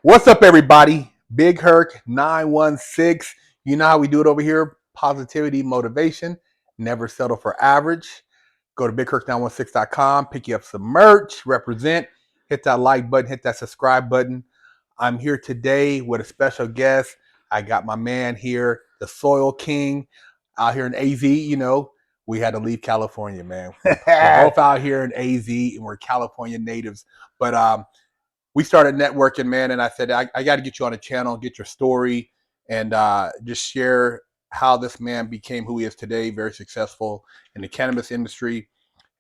What's up, everybody? Big Herc 916. You know how we do it over here. Positivity, motivation. Never settle for average. Go to bigherc916.com. Pick you up some merch. Represent. Hit that like button. Hit that subscribe button. I'm here today with a special guest. I got my man here, the Soil King, out here in AZ. We had to leave California, man. We're both out here in AZ, and we're California natives. But we started networking, man, and I said, I got to get you on a channel, get your story, and just share how this man became who he is today, very successful in the cannabis industry.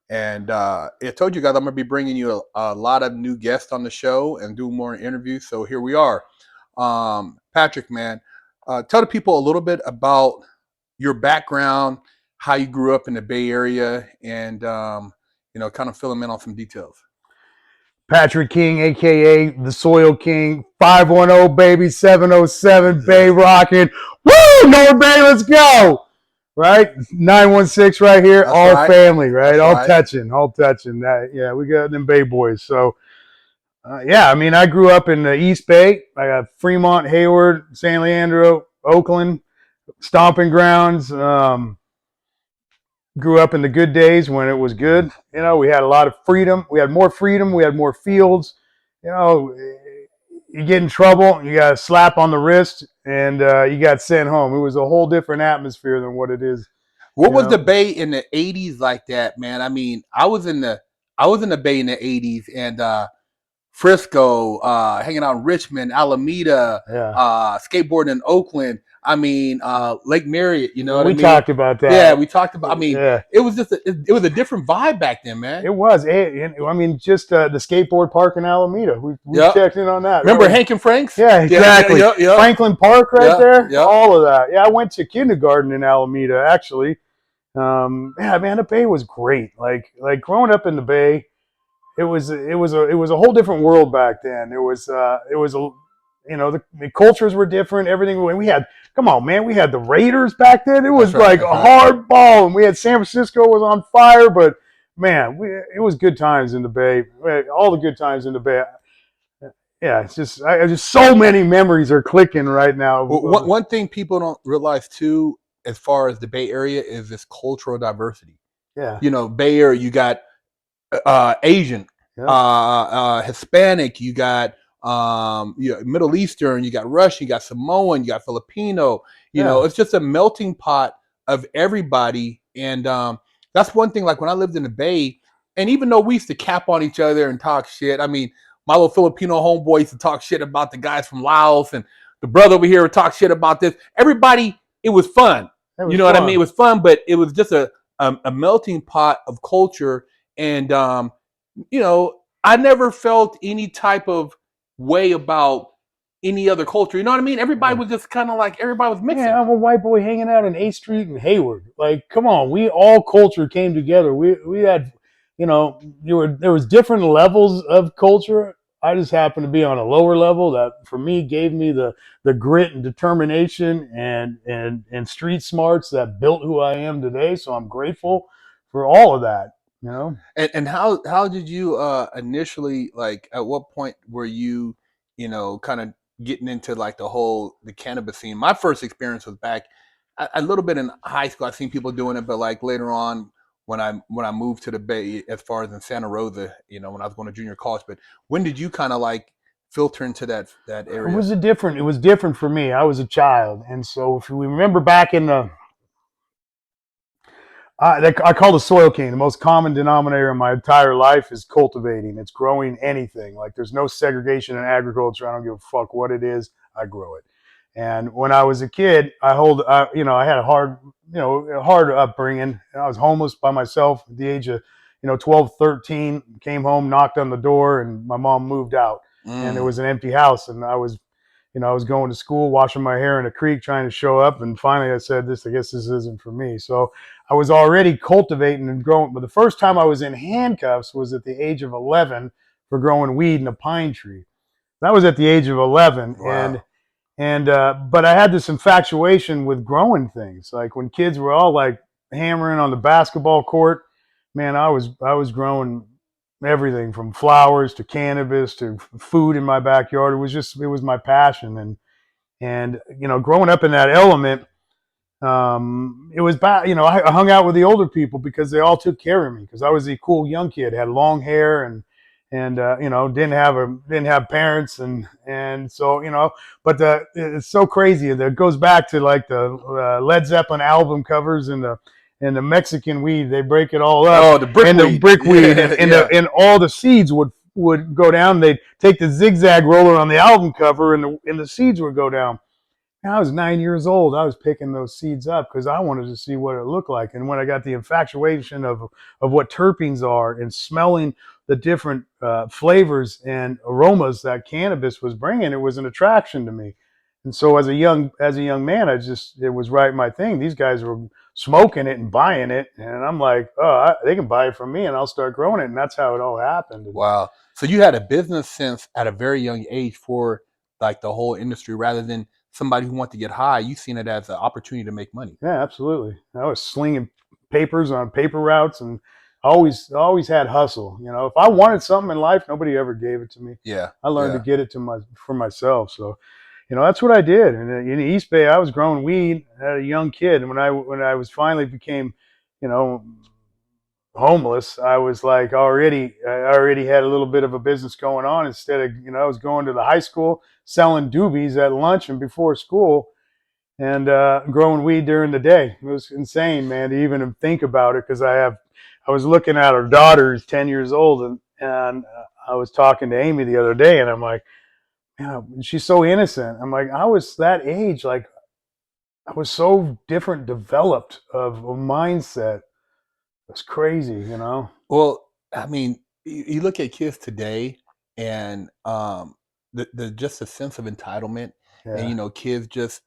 And I told you guys I'm going to be bringing you a lot of new guests on the show and do more interviews. So here we are. Patrick, man, tell the people a little bit about your background, how you grew up in the Bay Area, and, kind of fill them in on some details. Patrick King, a.k.a. the Soil King, 510, baby, 707, Bay rocking. Woo! North Bay, let's go! Right? 916 right here, That's all right. family, right? That's all right. touching. Yeah, we got them Bay boys. So, I grew up in the East Bay. I got Fremont, Hayward, San Leandro, Oakland, stomping grounds. Grew up in the good days when it was good. We had a lot of freedom. We had more freedom. We had more fields. You get in trouble, you got a slap on the wrist, and you got sent home. It was a whole different atmosphere than what it is. What was the Bay in the 80s like that, man? I mean, I was in the Bay in the 80s, and Frisco, hanging out in Richmond, Alameda, skateboarding in Oakland. I mean, Lake Marriott. You know what I mean? We talked about that. Yeah, we talked about. I mean, it was just it was a different vibe back then, man. It was. I mean, just the skateboard park in Alameda. We checked in on that. Remember Hank and Frank's? Yeah, exactly. Yeah. Franklin Park right there. Yeah. All of that. Yeah, I went to kindergarten in Alameda actually. Man, the Bay was great. Like growing up in the Bay, it was a whole different world back then. The cultures were different. Everything we had. Come on, man, we had the Raiders back then. It was a hard ball, and we had San Francisco was on fire. But man, it was good times in the Bay. All the good times in the Bay. Yeah, it's just so many memories are clicking right now. Well, one thing people don't realize too, as far as the Bay Area, is this cultural diversity. Yeah, Bay Area, you got Asian, Hispanic, you got Middle Eastern, you got Russian, you got Samoan, you got Filipino. It's just a melting pot of everybody, and that's one thing. Like when I lived in the Bay, and even though we used to cap on each other and talk shit, I mean, my little Filipino homeboy used to talk shit about the guys from Laos, and the brother over here would talk shit about this. Everybody, it was fun. What I mean? It was fun, but it was just a melting pot of culture. And, I never felt any type of way about any other culture. You know what I mean? Everybody was just kind of like, everybody was mixing. Yeah, I'm a white boy hanging out in 8th Street in Hayward. Like, come on, we all culture came together. We had, there was different levels of culture. I just happened to be on a lower level that, for me, gave me the grit and determination and street smarts that built who I am today. So I'm grateful for all of that. And how did you initially, like, at what point were you kind of getting into like the cannabis scene? My first experience was back a little bit in high school. I've seen people doing it, but like later on when I moved to the Bay, as far as in Santa Rosa, when I was going to junior college. But when did you kind of like filter into that area? It was different for me. I was a child, and so if we remember back in the I call the Soil King. The most common denominator in my entire life is cultivating. It's growing anything. Like there's no segregation in agriculture. I don't give a fuck what it is. I grow it. And when I was a kid, I had a hard upbringing. I was homeless by myself at the age of 12, 13. Came home, knocked on the door, and my mom moved out. And there was an empty house, and I was going to school, washing my hair in a creek, trying to show up. And finally I said, I guess this isn't for me. So I was already cultivating and growing. But the first time I was in handcuffs was at the age of 11 for growing weed in a pine tree. That was at the age of 11. Wow. But I had this infatuation with growing things. Like when kids were all like hammering on the basketball court, man, I was growing everything from flowers to cannabis to food in my backyard. It was my passion. And, growing up in that element, it was bad. I hung out with the older people because they all took care of me because I was the cool young kid, had long hair and didn't have parents and so but it's so crazy that it goes back to like the Led Zeppelin album covers and the Mexican weed. They break it all up Oh, the and the brickweed. brickweed Yeah, yeah. and all the seeds would go down. They'd take the zigzag roller on the album cover and the seeds would go down. I was 9 years old. I was picking those seeds up because I wanted to see what it looked like. And when I got the infatuation of what terpenes are and smelling the different flavors and aromas that cannabis was bringing, it was an attraction to me. And so as a young man, it was right my thing. These guys were smoking it and buying it, and I'm like, oh, they can buy it from me, and I'll start growing it. And that's how it all happened. And Wow. So you had a business sense at a very young age for like the whole industry rather than somebody who wanted to get high. You seen it as an opportunity to make money. yeah, absolutely. I was slinging papers on paper routes and always had hustle. If I wanted something in life, nobody ever gave it to me. Yeah. I learned to Yeah. get it for myself. So, that's what I did. And in the East Bay, I was growing weed as a young kid. And when I was finally became, you know, homeless, I was like I already had a little bit of a business going on instead of, I was going to the high school selling doobies at lunch and before school and growing weed during the day. It was insane, man, to even think about it because I was looking at our daughter who's 10 years old and I was talking to Amy the other day and I'm like, man, she's so innocent. I'm like, I was that age, like I was so different developed of a mindset. It's crazy. Well, I mean, you look at kids today and the just a sense of entitlement and Yeah. kids just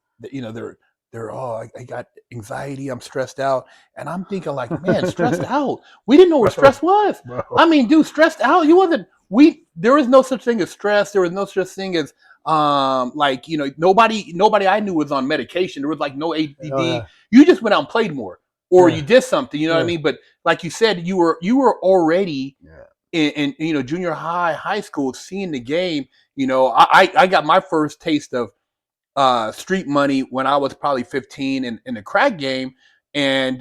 they're oh I got anxiety, I'm stressed out. And I'm thinking like, man, stressed out. We didn't know where bro, stress was. bro. I mean, dude, stressed out. You wasn't we there is no such thing as stress. There was no such thing as like nobody I knew was on medication. There was like no Oh ADD. yeah. You just went out and played more or you Yeah. did something, you know what I Yeah. mean? But like you said, you were already Yeah. in junior high school, seeing the game. I got my first taste of street money when I was probably 15 in the crack game, and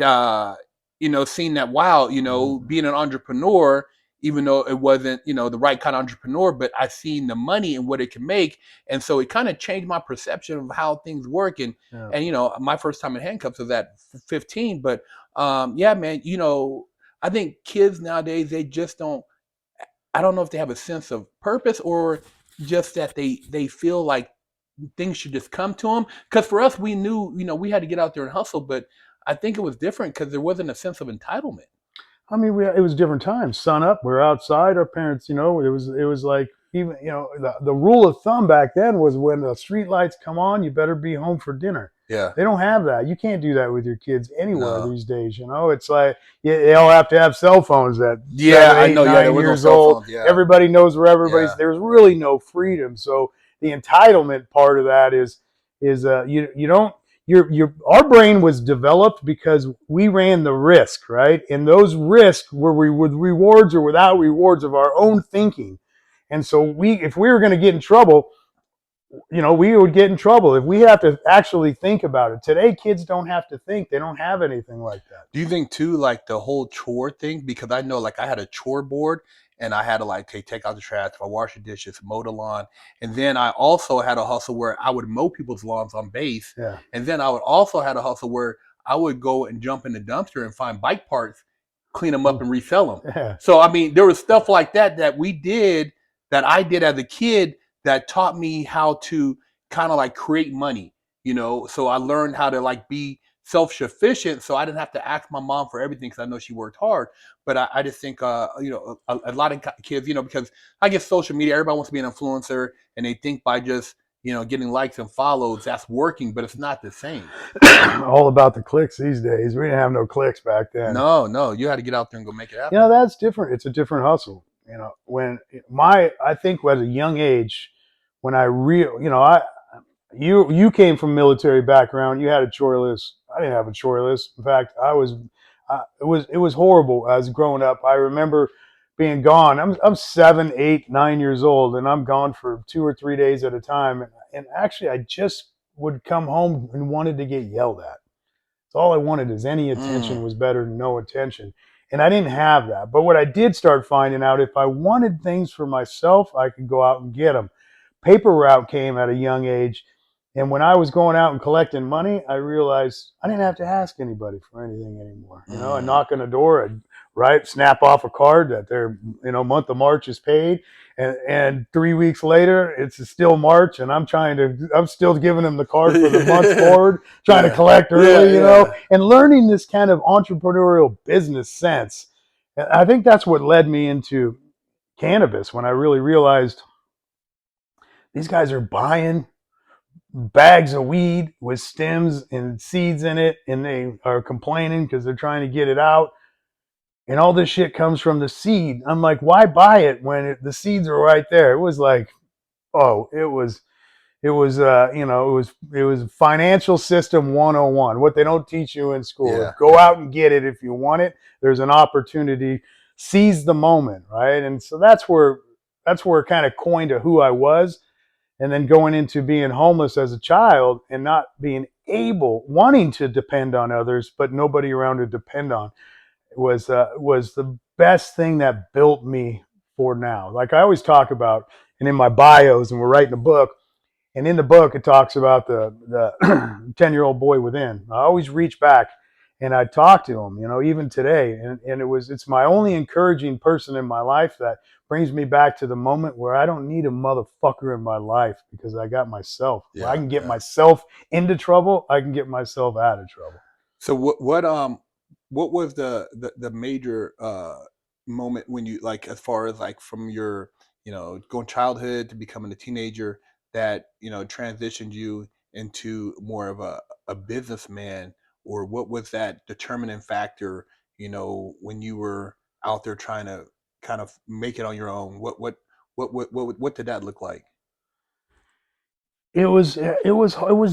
seeing that wow, Mhm. being an entrepreneur, even though it wasn't the right kind of entrepreneur, but I seen the money and what it can make, and so it kind of changed my perception of how things work. And Yeah. and my first time in handcuffs was at 15, but yeah, man, I think kids nowadays they just don't. I don't know if they have a sense of purpose or just that they feel like things should just come to them. Because for us, we knew, we had to get out there and hustle, but I think it was different because there wasn't a sense of entitlement. I mean, it was different times. Sun up, we're outside. Our parents, it was like even the rule of thumb back then was when the street lights come on, you better be home for dinner. Yeah. They don't have that. You can't do that with your kids anywhere No. these days. It's like they all have to have cell phones at Yeah, seven, I eight, know. Yeah, there nine was no years cell old. phones. Yeah. Everybody knows where everybody's. Yeah. There's really no freedom. So the entitlement part of that is you don't your our brain was developed because we ran the risk, right? And those risks were with rewards or without rewards of our own thinking. And so if we were going to get in trouble, we would get in trouble if we have to actually think about it. Today, kids don't have to think; they don't have anything like that. Do you think too, like the whole chore thing? Because I know, like, I had a chore board, and I had to like take out the trash, if I wash the dishes, mow the lawn, and then I also had a hustle where I would mow people's lawns on base, Yeah, and then I would also had a hustle where I would go and jump in the dumpster and find bike parts, clean them up, mm. and resell them. Yeah, So I mean, there was stuff like that we did that I did as a kid that taught me how to kind of like create money. So I learned how to like be self-sufficient, so I didn't have to ask my mom for everything because I know she worked hard. But I just think, a lot of kids, because I guess social media, everybody wants to be an influencer, and they think by just getting likes and follows that's working, but it's not the same. all about the clicks these days. We didn't have no clicks back then. No, no, you had to get out there and go make it happen. That's different. It's a different hustle. When I think at a young age, when I real, I you came from military background. You had a chore list. I didn't have a chore list. In fact, it was horrible as growing up. I remember being gone. I'm 7, 8, 9 years old, and I'm gone for 2 or 3 days at a time. And actually, I just would come home and wanted to get yelled at. It's all I wanted is any Mm. attention was better than no attention. And I didn't have that. But what I did start finding out, if I wanted things for myself, I could go out and get them. Paper route came at a young age. And when I was going out and collecting money, I realized I didn't have to ask anybody for anything anymore. I Mm. knock on the door, snap off a card that their month of March is paid, and 3 weeks later it's still March, and I'm still giving them the card for the month forward, trying to Yeah. collect Yeah. early, Yeah. and learning this kind of entrepreneurial business sense. And I think that's what led me into cannabis, when I really realized these guys are buying bags of weed with stems and seeds in it, and they are complaining because they're trying to get it out. And all this shit comes from the seed. I'm like, why buy it when the seeds are right there? It was like, oh, it was financial system 101. What they don't teach you in school is Yeah. go out and get it if you want it. There's an opportunity. Seize the moment, right? And so that's where kind of coined to who I was. And then going into being homeless as a child and not being able, wanting to depend on others, but nobody around to depend on, was the best thing that built me for now. Like I always talk about, and in my bios, and we're writing a book, and in the book it talks about the 10-year-old boy within. I always reach back and I talk to him, even today, and it's my only encouraging person in my life that brings me back to the moment where I don't need a motherfucker in my life, because I got myself. Where I Yeah. can get Yeah. myself into trouble, I can get myself out of trouble. So what was the major moment when you, like, as far as like from your, going childhood to becoming a teenager, that transitioned you into more of a businessman? Or what was that determining factor, when you were out there trying to kind of make it on your own? What did that look like? It was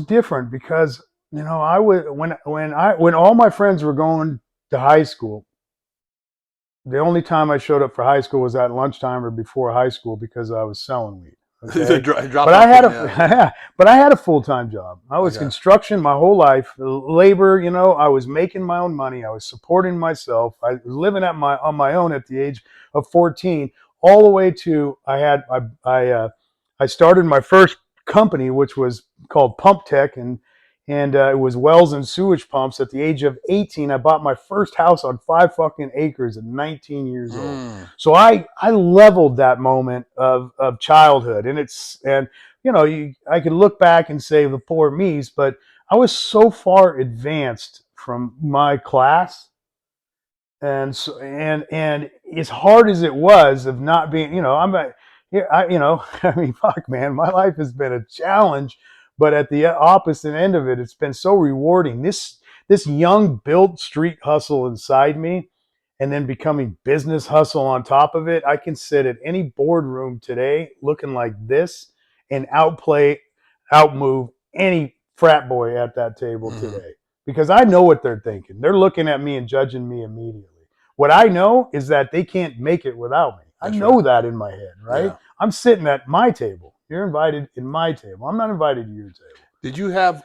different, because I would when all my friends were going to high school. The only time I showed up for high school was at lunchtime or before high school, because I was selling weed. Okay, Drop but I had something, yeah. a but I had a full time job. I was Okay. construction my whole life, labor. I was making my own money. I was supporting myself. I was living on my own at the age of 14, all the way to I started my first company, which was called Pump Tech, and it was wells and sewage pumps. At the age of 18, I bought my first house on 5 fucking acres at 19 years old. Mm. So I leveled that moment of childhood, I could look back and say the poor me's, but I was so far advanced from my class. And so, and as hard as it was of not being, I'm a, here I I mean, fuck, man, my life has been a challenge, but at the opposite end of it, it's been so rewarding. This young built street hustle inside me, and then becoming business hustle on top of it. I can sit at any boardroom today looking like this and outmove any frat boy at that table Hmm. today, because I know what they're thinking. They're looking at me and judging me immediately. What I know is that they can't make it without me. I That's right. know that in my head, right? Yeah. I'm sitting at my table. You're invited in my table. I'm not invited to your table. Did you have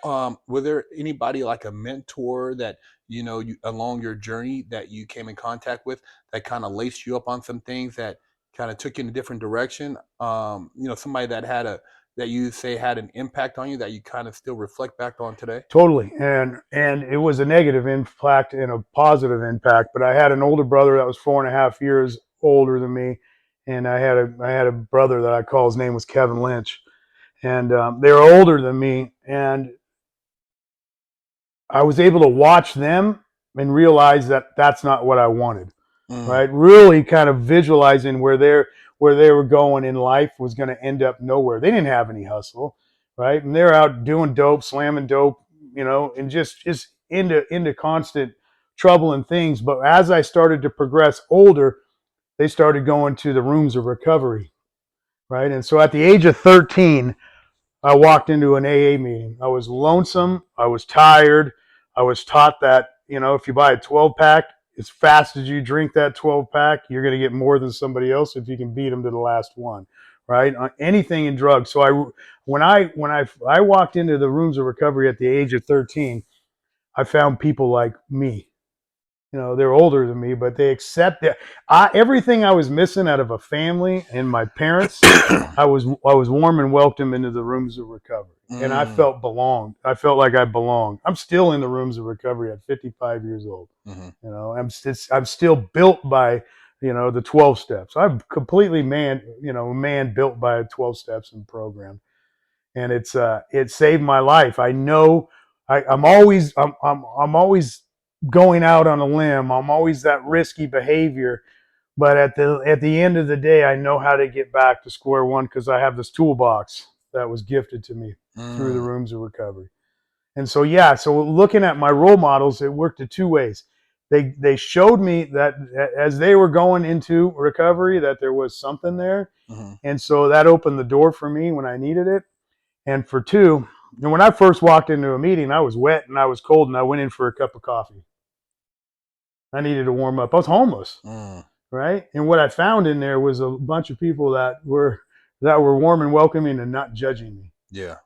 were there anybody like a mentor that along your journey that you came in contact with, that kind of laced you up on some things, that kind of took you in a different direction? Somebody that you say had an impact on you, that you kind of still reflect back on today? Totally. And it was a negative impact and a positive impact. But I had an older brother that was 4.5 years older than me, and I had a brother that I call, his name was Kevin Lynch, and they were older than me, and I was able to watch them and realize that that's not what I wanted. Mm. Right? Really kind of visualizing where they were going in life was going to end up nowhere. They didn't have any hustle, right? And they're out doing dope, slamming dope, and just into constant trouble and things. But as I started to progress older, they started going to the rooms of recovery, right? And so at the age of 13, I walked into an AA meeting. I was lonesome. I was tired. I was taught that, if you buy a 12 pack, as fast as you drink that 12 pack, you're going to get more than somebody else if you can beat them to the last one, right? Anything in drugs. So I walked into the rooms of recovery at the age of 13, I found people like me. They're older than me, but they accept that everything I was missing out of a family and my parents, I was warm and welcomed into the rooms of recovery, and I Mm. felt belonged. I felt like I belonged. I'm still in the rooms of recovery at 55 years old. Mm-hmm. I'm still built by the 12 steps. I'm completely man built by 12 steps and program, and it saved my life. I know I'm always going out on a limb. I'm always that risky behavior, but at the end of the day, I know how to get back to square one because I have this toolbox that was gifted to me through the Mm. rooms of recovery. And so yeah, so looking at my role models, it worked in two ways. They showed me that as they were going into recovery, that there was something there, Mm-hmm. and so that opened the door for me when I needed it. And for two, when I first walked into a meeting, I was wet and I was cold, and I went in for a cup of coffee. I needed to warm up. I was homeless, Mm. right? And what I found in there was a bunch of people that were warm and welcoming and not judging me. Yeah.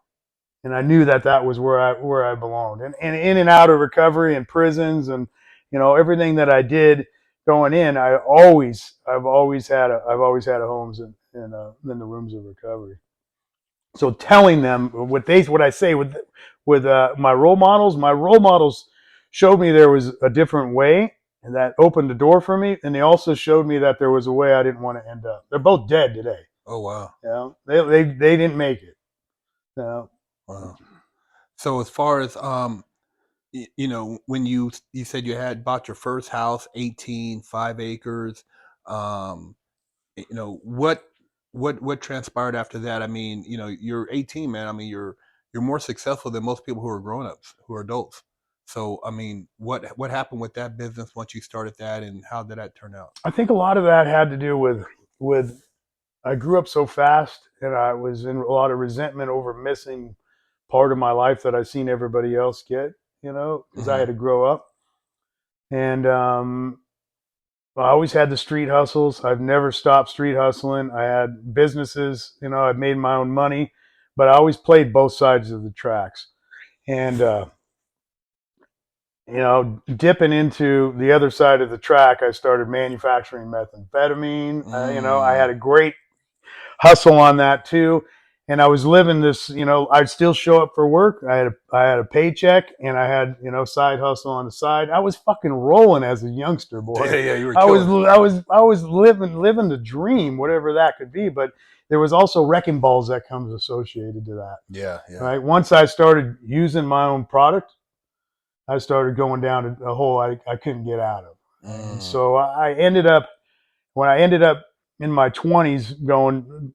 And I knew that was where I belonged. And in and out of recovery and prisons and everything that I did going in, I've always had a homes in the rooms of recovery. So telling them what I say with my role models showed me there was a different way, and that opened the door for me. And they also showed me that there was a way I didn't want to end up. They're both dead today. Oh wow. They didn't make it. You know? Wow. So as far as when you said you had bought your first house, 18, 5 acres, um, what transpired after that? I mean, you're 18, man. I mean, you're more successful than most people who are grown-ups, who are adults. So, I mean, what happened with that business once you started that, and how did that turn out? I think a lot of that had to do with I grew up so fast, and I was in a lot of resentment over missing part of my life that I seen everybody else get. Because I Mm-hmm. had to grow up, and I always had the street hustles. I've never stopped street hustling. I had businesses. I've made my own money, but I always played both sides of the tracks. And dipping into the other side of the track, I started manufacturing methamphetamine. I had Mm. a great hustle on that too. And I was living this, I'd still show up for work. I had a paycheck, and I had, side hustle on the side. I was fucking rolling as a youngster, boy. Yeah, yeah, you were I was killing it. I was living the dream, whatever that could be. But there was also wrecking balls that comes associated to that. Yeah, yeah. Right. Once I started using my own product, I started going down a hole I couldn't get out of. And Mm. so when I ended up in my 20s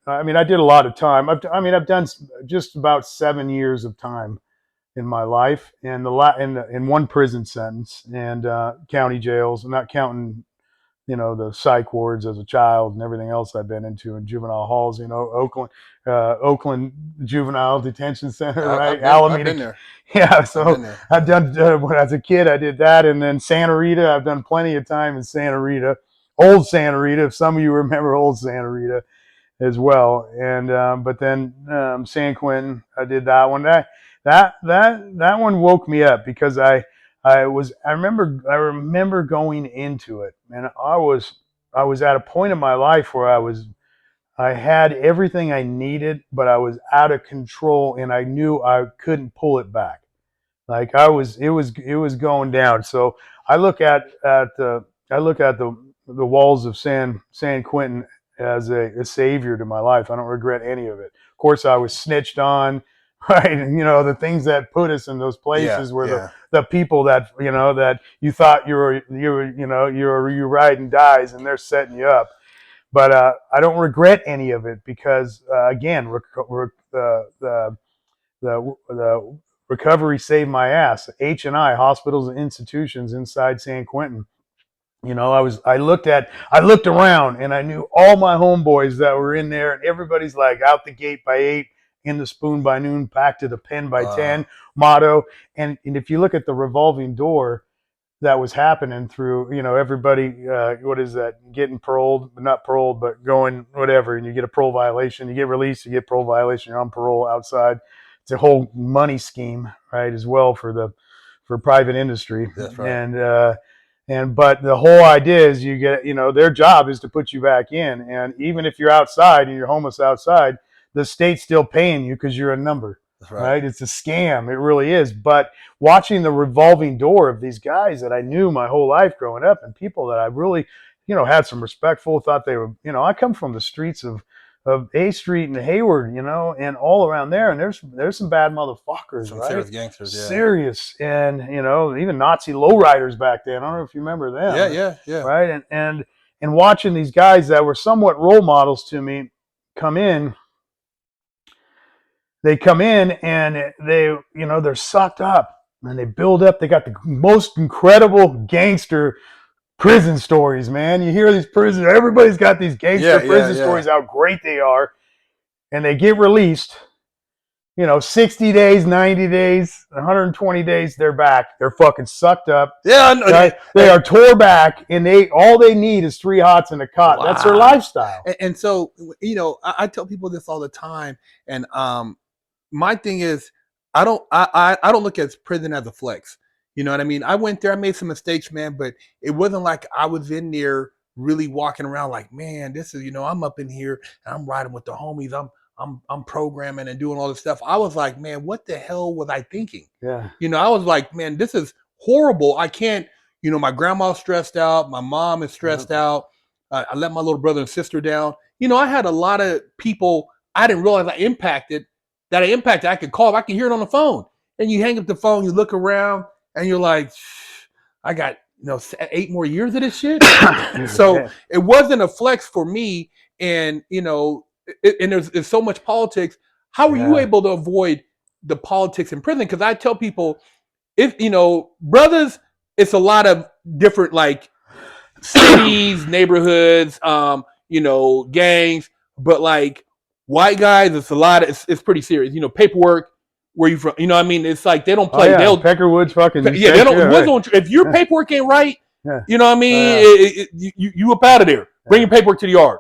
I mean, I did a lot of time. I've done just about 7 years of time in my life, and in one prison sentence and county jails, not counting the psych wards as a child and everything else I've been into in juvenile halls. Oakland Juvenile Detention Center, right? I've Alameda. been there. Yeah, I've been so there. I've done when I was a kid, I did that, and then Santa Rita. I've done plenty of time in Santa Rita, old Santa Rita. If some of you remember old Santa Rita as well, and but then San Quentin, I did that one. That one woke me up because I remember going into it, and I was at a point in my life where I had everything I needed, but I was out of control, and I knew I couldn't pull it back. Like it was going down. So I look at the I look at the walls of San Quentin as a savior to my life. I don't regret any of it. Of course, I was snitched on, right? And the things that put us in those Yeah, places were yeah. the people that you thought you riding dies, and they're setting you up. But I don't regret any of it because again, the recovery saved my ass. H&I, hospitals and institutions inside San Quentin. I looked around, and I knew all my homeboys that were in there, and everybody's like out the gate by 8, in the spoon by noon, packed to the pen by Uh, 10 motto. And if you look at the revolving door, that was happening through, everybody, what is that, getting paroled, not paroled, but going whatever, and you get a parole violation, you get released, you get parole violation, you're on parole outside. It's a whole money scheme, right, as well for private industry. That's right. But the whole idea is you get, their job is to put you back in. And even if you're outside and you're homeless outside, the state's still paying you because you're a number, That's right. right? It's a scam. It really is. But watching the revolving door of these guys that I knew my whole life growing up and people that I really, had some respect for, thought they were, I come from the streets of A Street and Hayward, and all around there. And there's some bad motherfuckers, Some right? serious gangsters, yeah. Serious. And, even Nazi lowriders back then. I don't know if you remember them. Yeah. Right. And watching these guys that were somewhat role models to me come in, they come in and they're sucked up and they build up. They got the most incredible gangster prison stories, man. You hear these prisons, everybody's got these gangster prison stories, how great they are. And they get released, 60 days, 90 days, 120 days, they're back. They're fucking sucked up. Yeah. Right? They are tore back, and all they need is 3 hots and a cot. Wow. That's their lifestyle. And so, I tell people this all the time. And my thing is, I don't look at prison as a flex. You know what I mean? I went there, I made some mistakes, man, but it wasn't like I was in there really walking around like, man, this is, I'm up in here and I'm riding with the homies. I'm programming and doing all this stuff. I was like, man, what the hell was I thinking? Yeah. I was like, man, this is horrible. I can't, my grandma's stressed out. My mom is stressed out. I let my little brother and sister down. I had a lot of people I didn't realize I impacted. I could call. I could hear it on the phone. And you hang up the phone, you look around, and you're like, I got 8 more years of this shit. So it wasn't a flex for me. And and there's so much politics. How were you able to avoid the politics in prison? Because I tell people, if brothers, it's a lot of different like cities, neighborhoods, gangs, but like white guys, it's a lot of, it's pretty serious. Paperwork, where you from? What I mean? It's like they don't play. They'll Peckerwood's fucking. Yeah, they don't. If your paperwork ain't right, you know what I mean? You up out of there. Bring your paperwork to the yard.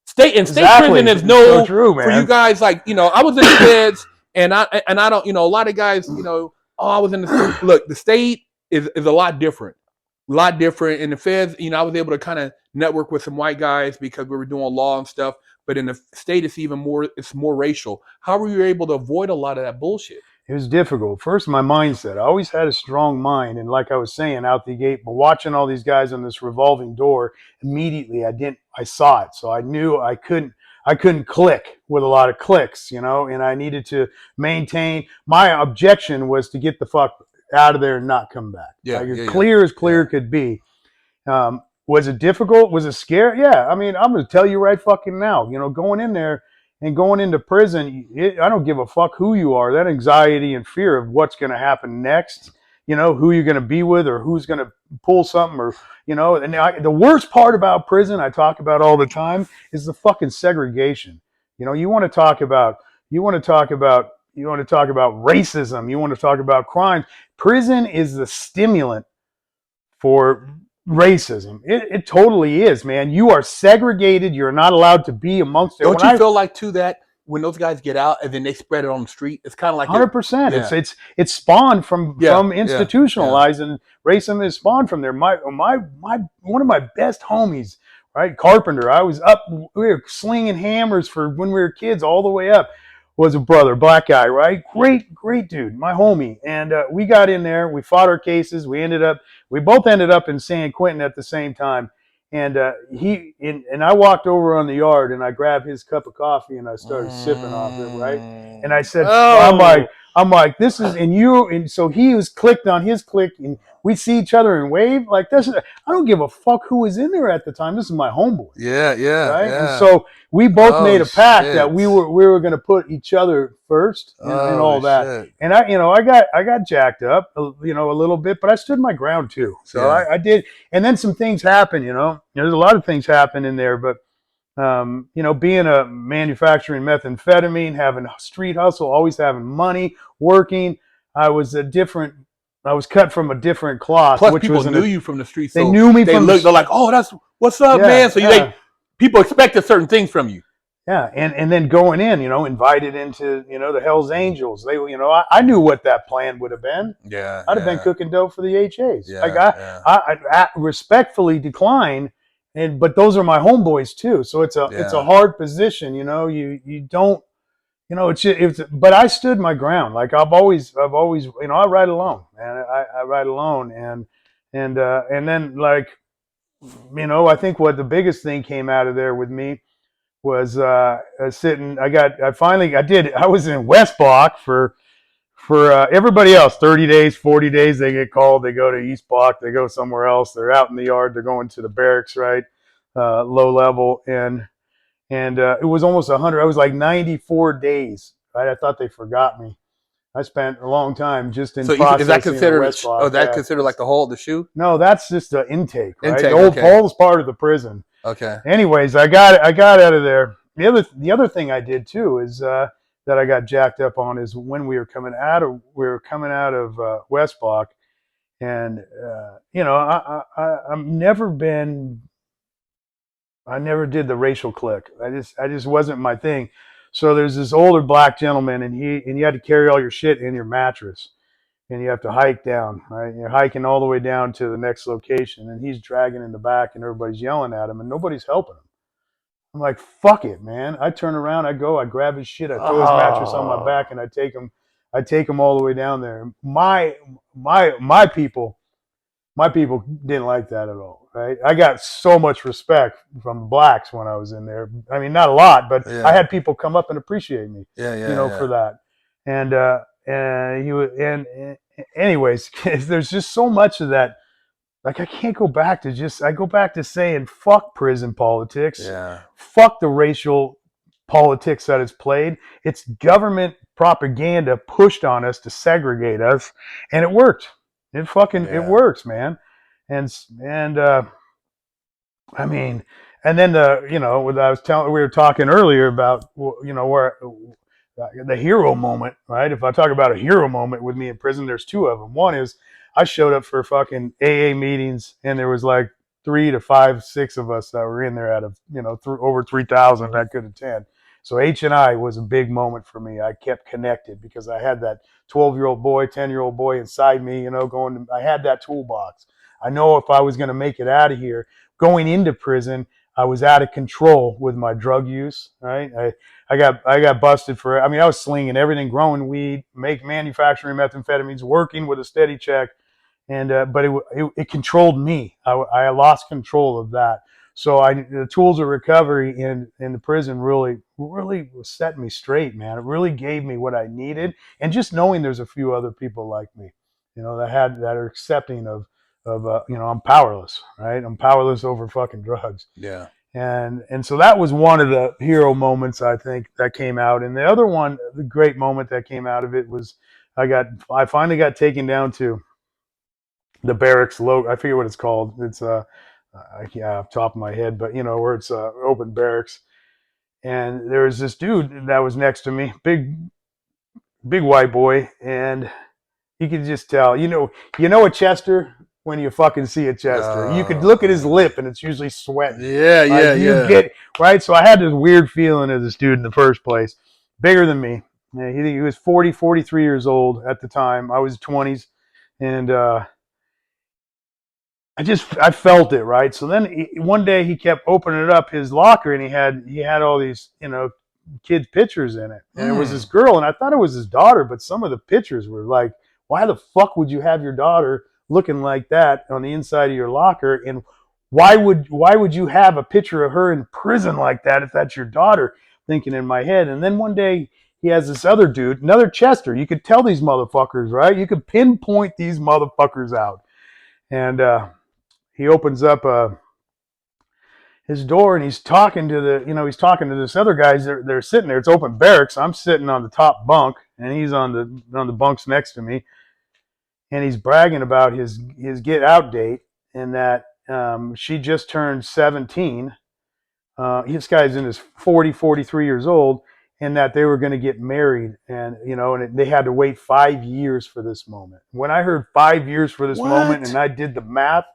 State prison is so true, man. For you guys. Like I was in the feds, and I don't. A lot of guys. I was in the look. The state is a lot different. In the feds, I was able to kind of network with some white guys because we were doing law and stuff. But in the state, it's even more. It's more racial. How were you able to avoid a lot of that bullshit? It was difficult. First, my mindset. I always had a strong mind, and like I was saying, out the gate, but watching all these guys on this revolving door, immediately I saw it, so I knew I couldn't click with a lot of clicks, and I needed to maintain. My objection was to get the fuck out of there and not come back. Clear as clear could be. Was it difficult? Was it scary? Yeah. I mean, I'm going to tell you right fucking now, going in there and going into prison, I don't give a fuck who you are. That anxiety and fear of what's going to happen next, who you're going to be with or who's going to pull something or, and the worst part about prison I talk about all the time is the fucking segregation. You want to talk about racism. You want to talk about crime. Prison is the stimulant for racism. It totally is, man. You are segregated. You're not allowed to be amongst it. Don't you feel like too that when those guys get out and then they spread it on the street, it's kind of like 100%. It's spawned from institutionalized, and racism is spawned from there. One of my best homies, right, Carpenter. We were slinging hammers for when we were kids, all the way up. Was a brother, black guy, right? Great dude, my homie. And we got in there, we fought our cases. We both ended up in San Quentin at the same time. And I walked over on the yard and I grabbed his cup of coffee and I started sipping off it, right? And I said, I'm like, this is, and so he was clicked on his click, and we see each other and wave like this. I don't give a fuck who was in there at the time. This is my homeboy. Yeah. Right. Yeah. And so we both made a pact that we were going to put each other first and all that. Shit. And I got jacked up, a little bit, but I stood my ground too. So I did. And then some things happened. There's a lot of things happen in there, but. Being a manufacturing methamphetamine, having a street hustle, always having money, working, I was a different I was cut from a different cloth, Plus, which people was knew you from the street, they so knew me they from look. They're the, like, "Oh, that's what's up, man." yeah, So yeah. people expected certain things from you. Yeah, and then going in, invited into, the Hell's Angels. They, I knew what that plan would have been. Yeah, I'd have been yeah, cooking dope for the HAs. Like yeah, yeah, I respectfully decline, but those are my homeboys too. So it's a yeah, hard position. You don't, it's. But I stood my ground. Like I've always, I ride alone, man. I ride alone, and then like, I think what the biggest thing came out of there with me was sitting. I was in West Block for everybody else. 30 days, 40 days, they get called. They go to East Block. They go somewhere else. They're out in the yard. They're going to the barracks, right? Low level, and it was almost 100. I was like 94 days. Right? I thought they forgot me. I spent a long time just in So is that processing in considered? West Oh, Block. that Yeah. considered like the shoe No, that's just the intake, right? The intake? old Okay, Paul's part of the prison. okay. Anyways, I got out of there. The other thing I did too is that I got jacked up on is when we were coming out of West Block, and I never did the racial click. I just wasn't my thing. So there's this older black gentleman, and you had to carry all your shit in your mattress, and you have to hike down, right? And you're hiking all the way down to the next location, and he's dragging in the back, and everybody's yelling at him, and nobody's helping him. I'm like, fuck it, man. I turn around, I grab his shit, I throw his mattress on my back, and I take him all the way down there. My people, didn't like that at all, right? I got so much respect from the blacks when I was in there. I mean, not a lot, but I Yeah, had people come up and appreciate me, yeah, yeah, for yeah, that. And he was, and anyways, there's just so much of that. Like I can't go back to I go back to saying fuck prison politics, yeah, fuck the racial politics that is played. It's government propaganda pushed on us to segregate us, and it worked. It yeah. works, man. And I mean, and then what I was telling, we were talking earlier about, where the hero moment, right? If I talk about a hero moment with me in prison, there's two of them. One is I showed up for fucking AA meetings, and there was like 3 to 5, 6 of us that were in there out of over 3,000 that could attend. So H&I was a big moment for me. I kept connected because I had that 12-year-old boy, 10-year-old boy inside me, I had that toolbox. I know if I was going to make it out of here, going into prison, I was out of control with my drug use. Right, I got busted for. I mean, I was slinging everything, growing weed, manufacturing methamphetamines, working with a steady check, and but it controlled me. I lost control of that. So the tools of recovery in the prison really set me straight, man. It really gave me what I needed, and just knowing there's a few other people like me, that are accepting of I'm powerless, right? I'm powerless over fucking drugs. Yeah. And so that was one of the hero moments I think that came out. And the other one, the great moment that came out of it was I finally got taken down to the barracks logo. I forget what it's called. It's yeah, off the top of my head, but where it's open barracks. And there was this dude that was next to me, big white boy, and you could just tell, a Chester when you fucking see a Chester. You could look at his lip and it's usually sweating. Yeah, Like yeah, you yeah. get right. So I had this weird feeling of this dude in the first place, bigger than me. Yeah, he was 40, 43 years old at the time. I was 20s, and I felt it, right. So then one day he kept opening up his locker, and he had all these kids' pictures in it, and it was this girl, and I thought it was his daughter, but some of the pictures were like, why the fuck would you have your daughter looking like that on the inside of your locker, and why would you have a picture of her in prison like that if that's your daughter? Thinking in my head, and then one day he has this other dude, another Chester. You could tell these motherfuckers, right? You could pinpoint these motherfuckers out, and he opens up his door, and he's talking to this other guys. They're sitting there. It's open barracks. I'm sitting on the top bunk, and he's on the bunks next to me, and he's bragging about his get out date, and that she just turned 17. This guy's in his 43 years old, and that they were going to get married, and and they had to wait 5 years for this moment. When I heard 5 years for this moment, What? and I did the math,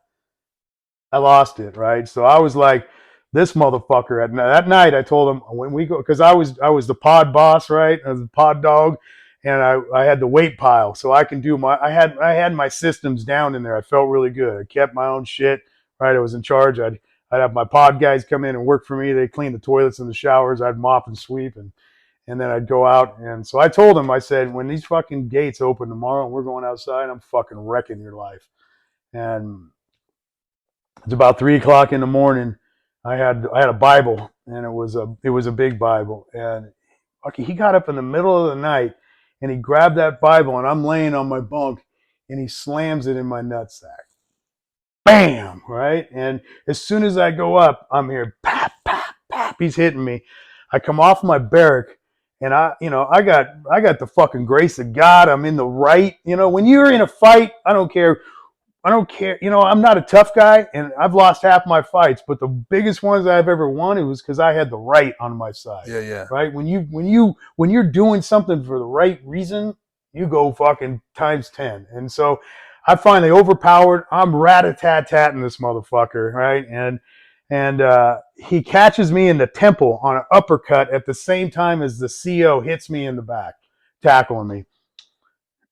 I lost it, right? So I was like, this motherfucker. That night, I told him, when we go, because I was the pod boss, right? I was the pod dog, and I had the weight pile, so I can do I had my systems down in there. I felt really good. I kept my own shit, right? I was in charge. I'd have my pod guys come in and work for me. They clean the toilets and the showers. I'd mop and sweep, and then I'd go out. And so I told him, I said, when these fucking gates open tomorrow and we're going outside, I'm fucking wrecking your life. And it's about 3 o'clock in the morning. I had a Bible, and it was a big Bible. And okay, he got up in the middle of the night, and he grabbed that Bible, and I'm laying on my bunk, and he slams it in my nutsack. Bam! Right? And as soon as I go up, I'm here, pap, pap, pap. He's hitting me. I come off my barrack, and I got the fucking grace of God. I'm in the right. When you're in a fight, I don't care. I'm not a tough guy, and I've lost half my fights, but the biggest ones I've ever won, it was because I had the right on my side. Yeah, yeah. Right? When you're doing something for the right reason, you go fucking times 10. And so I finally overpowered. I'm rat-a-tat-tatting this motherfucker, right? And he catches me in the temple on an uppercut at the same time as the CO hits me in the back, tackling me.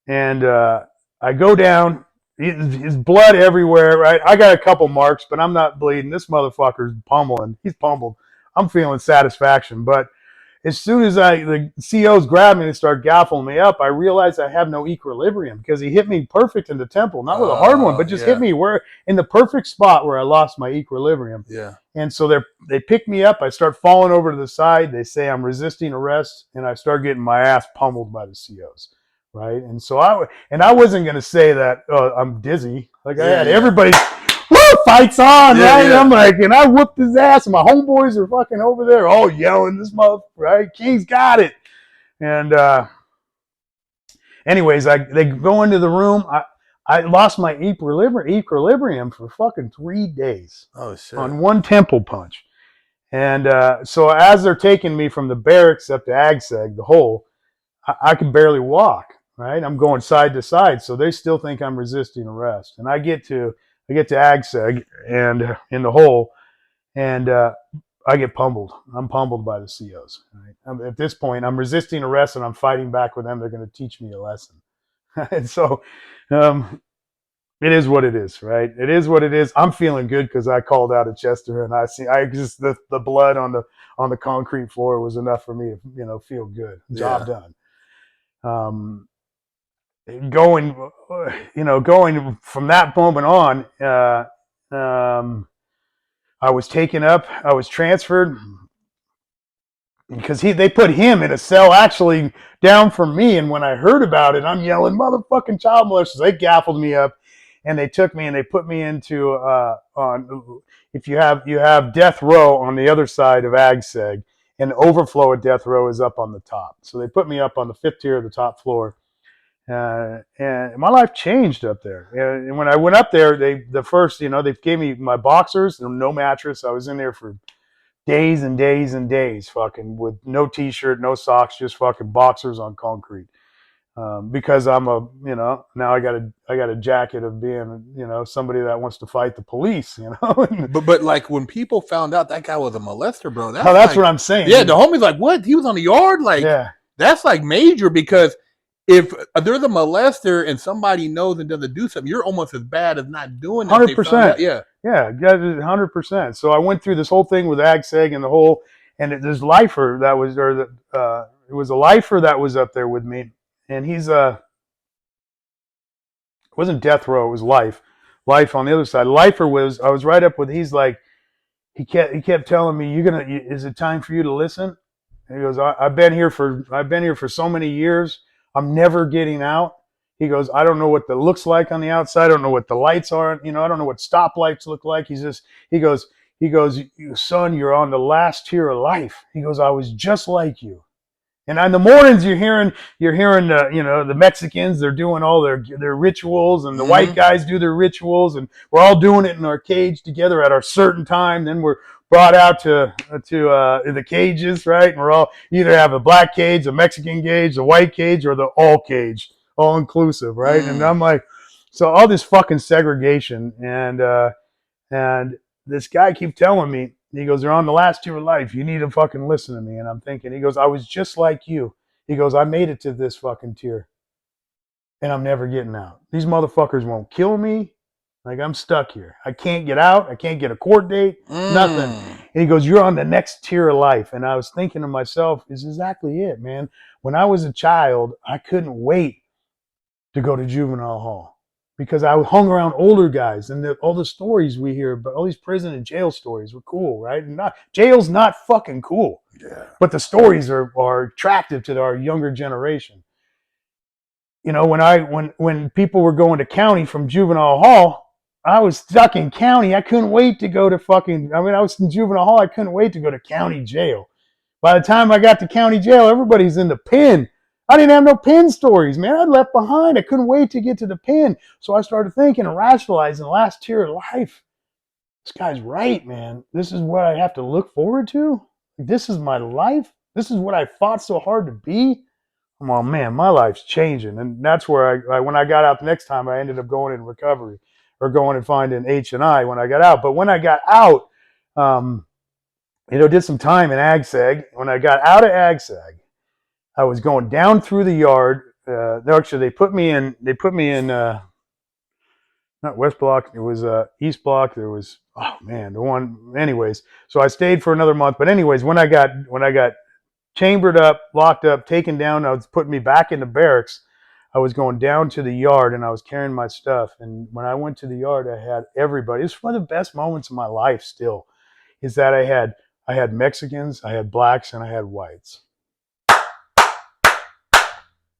And I go down. His blood everywhere, right? I got a couple marks, but I'm not bleeding. This motherfucker's pummeling. He's pummeled. I'm feeling satisfaction. But as soon as the COs grabbed me and start gaffling me up, I realized I have no equilibrium because he hit me perfect in the temple, not with a hard one, but just hit me where in the perfect spot where I lost my equilibrium. Yeah. And so they pick me up. I start falling over to the side. They say I'm resisting arrest, and I start getting my ass pummeled by the COs. Right. And so I wasn't going to say that I'm dizzy. Like I had everybody, fights on, right? And I'm like, and I whooped his ass, and my homeboys are fucking over there all yelling, this motherfucker, right? King's got it. And anyways, they go into the room. I lost my equilibrium for fucking 3 days. Oh, shit. On one temple punch. And so as they're taking me from the barracks up to AgSeg, the hole, I can barely walk. Right, I'm going side to side, so they still think I'm resisting arrest. And I get to AgSeg and in the hole, and I get pummeled. I'm pummeled by the COs. Right? At this point, I'm resisting arrest, and I'm fighting back with them. They're going to teach me a lesson. And so, it is what it is, right? It is what it is. I'm feeling good because I called out at Chester, and the blood on the concrete floor was enough for me to feel good. Job done. Going from that moment on, I was taken up. I was transferred because they put him in a cell actually down from me. And when I heard about it, I'm yelling, "Motherfucking child molesters!" They gaffled me up, and they took me and they put me into if you have death row on the other side of AgSeg, and overflow of death row is up on the top. So they put me up on the 5th tier of the top floor. And my life changed up there. And when I went up there, they gave me my boxers, no mattress. I was in there for days and days and days, fucking with no t-shirt, no socks, just fucking boxers on concrete. Because I'm now I got a jacket of being, somebody that wants to fight the police, But like when people found out that guy was a molester, bro, that's what I'm saying. Yeah, the homie's like, what? He was on the yard? Like, that's like major because if there's a molester and somebody knows and doesn't do something, you're almost as bad as not doing it. 100%. Yeah, 100%. So I went through this whole thing with AgSeg and this lifer that was, it was a lifer that was up there with me, and he's it wasn't death row, it was life on the other side. Lifer I was right up with. He's like, he kept telling me, is it time for you to listen? And he goes, I've been here for so many years. I'm never getting out. He goes, I don't know what that looks like on the outside. I don't know what the lights are. I don't know what stoplights look like. He goes, son, you're on the last tier of life. He goes, I was just like you. And in the mornings, you're hearing the Mexicans, they're doing all their rituals, and the white guys do their rituals, and we're all doing it in our cage together at our certain time. Then we're brought out to the cages, right? And we're all either have a black cage, a Mexican cage, a white cage, or the all cage, all inclusive, right? And I'm like, so all this fucking segregation, and this guy keeps telling me, he goes, they're on the last tier of life. You need to fucking listen to me. And I'm thinking, he goes, I was just like you. He goes, I made it to this fucking tier, and I'm never getting out. These motherfuckers won't kill me. Like, I'm stuck here. I can't get out. I can't get a court date. Nothing. And he goes, you're on the next tier of life. And I was thinking to myself, is exactly it, man. When I was a child, I couldn't wait to go to juvenile hall because I hung around older guys, and all the stories we hear about all these prison and jail stories were cool, right? And jail's not fucking cool. Yeah. But the stories are attractive to our younger generation. You know, when people were going to county from juvenile hall, I was stuck in county. I couldn't wait to go to I was in juvenile hall. I couldn't wait to go to county jail. By the time I got to county jail, everybody's in the pen. I didn't have no pen stories, man. I left behind. I couldn't wait to get to the pen. So I started thinking and rationalizing the last tier of life. This guy's right, man. This is what I have to look forward to. This is my life. This is what I fought so hard to be. Oh, man, my life's changing. And that's where when I got out the next time, I ended up going in recovery or going and finding H&I when I got out. But when I got out, did some time in AgSeg. When I got out of AgSeg, I was going down through the yard. Actually, they put me in not West Block. It was East Block. There was, the one. Anyways, so I stayed for another month. But anyways, when I got chambered up, locked up, taken down, I was putting me back in the barracks. I was going down to the yard and I was carrying my stuff. And when I went to the yard, I had everybody. It was one of the best moments of my life still, is that I had Mexicans, I had blacks, and I had whites.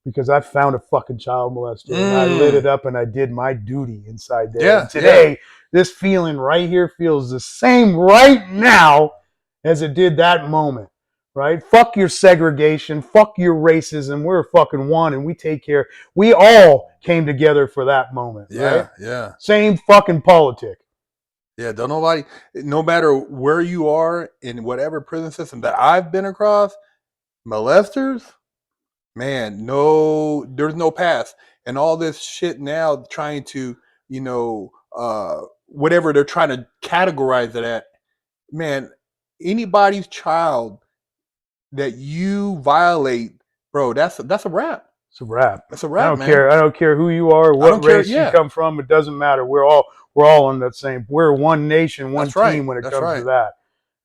Because I found a fucking child molester and I lit it up and I did my duty inside there. Yeah, and today, this feeling right here feels the same right now as it did that moment. Right? Fuck your segregation. Fuck your racism. We're fucking one and we take care. We all came together for that moment. Yeah, right? yeah. Same fucking politic. Yeah, no matter where you are in whatever prison system that I've been across, molesters, man, there's no pass. And all this shit now trying to, whatever they're trying to categorize it at, man, anybody's child that you violate, bro, that's a wrap. It's a wrap. That's a wrap, I don't care who you are, what race you come from. It doesn't matter. We're all on that same. We're one nation, one team when it comes to that.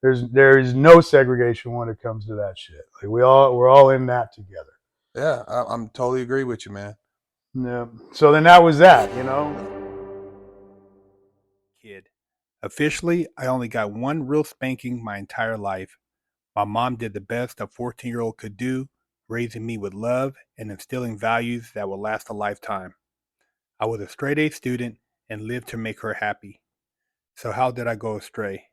There is no segregation when it comes to that shit. Like we're all in that together. Yeah, I'm totally agree with you, man. Yeah. So then that was that, Kid. Officially, I only got one real spanking my entire life. My mom did the best a 14-year-old could do, raising me with love and instilling values that will last a lifetime. I was a straight-A student and lived to make her happy. So how did I go astray?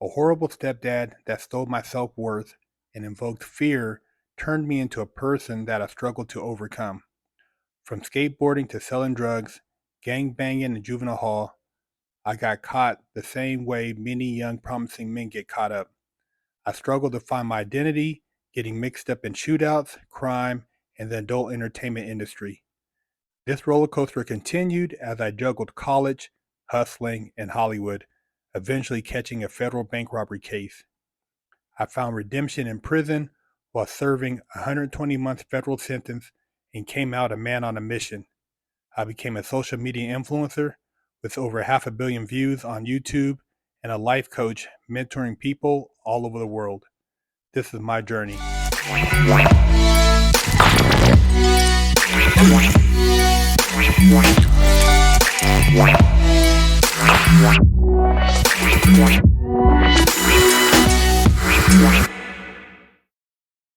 A horrible stepdad that stole my self-worth and invoked fear turned me into a person that I struggled to overcome. From skateboarding to selling drugs, gang banging in juvenile hall, I got caught the same way many young promising men get caught up. I struggled to find my identity, getting mixed up in shootouts, crime, and the adult entertainment industry. This roller coaster continued as I juggled college, hustling, and Hollywood, eventually catching a federal bank robbery case. I found redemption in prison while serving a 120-month federal sentence and came out a man on a mission. I became a social media influencer with over 500 million views on YouTube and a life coach mentoring people all over the world. This is my journey.